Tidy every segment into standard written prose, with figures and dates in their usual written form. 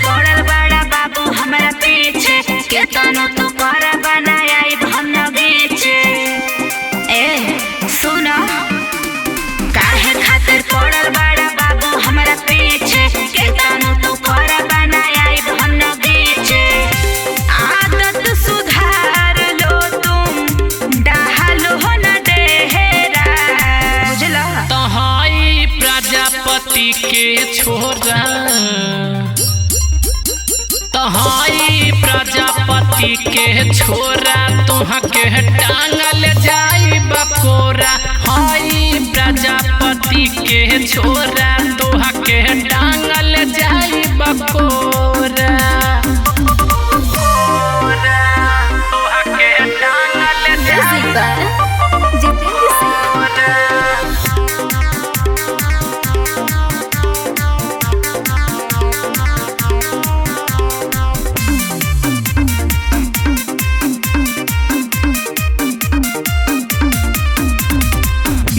पड़ल बड़ा बाबू हमरा पीछे केतनो तू कर बनाई भन गीचे। ए सुनो काहे खातिर पड़ल बड़ा बाबू हमरा पीछे केतनो तू कर बनाई भन गीचे। आदत सुधार लो तुम डालो न डेहरा बुझला। तहाई प्रजापति के छोरा तहाई प्रजापति के छोरा तुहा के टांगल जाई बकोरा। हाई प्रजापति के छोरा तुहा के टांगल जाई बकोरा। तुहा के टांगल जाई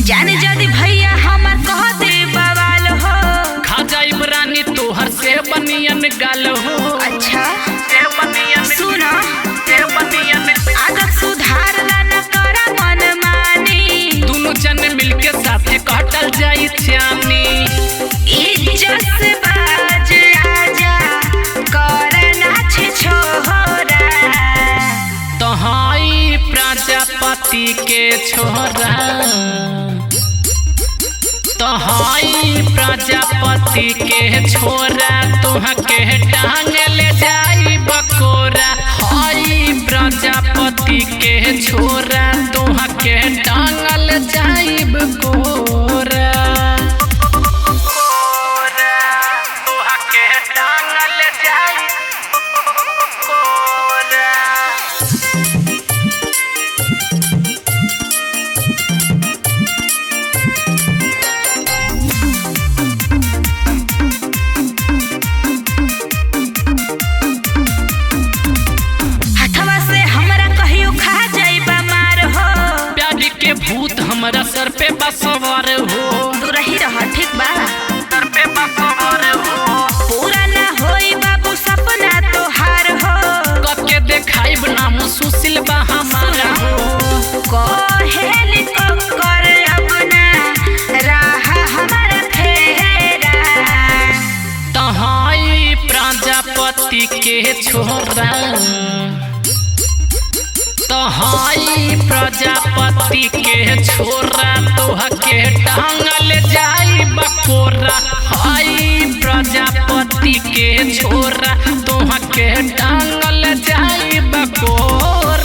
जाने जदी भैया हमर कह दे बवाल हो खा जाई रानी तोहर से बनियन गाल हो। अच्छा से बनियन सुनो से बनियन आदत सुधार ला न करा मन मानी। दोनों जन मिलके साथे कटल जाई छानी। इज्जत से बाज आजा करना छे छोरा। तहाई प्रजापति के छोरा तहाई प्रजापति के छोरा तुहा के टांगल जाई बकोरा। हाई प्रजापति के छोरा तुहा के टांगल जाई बकोरा। तुहा के टांगल जाई बकोरा। भूत हमरा सर पे बसवार हो। तू रही रहा ठीक बा सर पे बसवार हो। पूरा ना होई बाबू सपना तोहार हो। कके देखाइब नाम सुशील बा हमारा हो। कोहेली को कर अपना राह हमारा फेरा। तहाई प्रजापति के छोरा तहाई प्रजापति के छोरा तोहा के टांगल जाई बकोरा। हाई प्रजापति के छोरा तोहा के टांगल जाई बकोरा।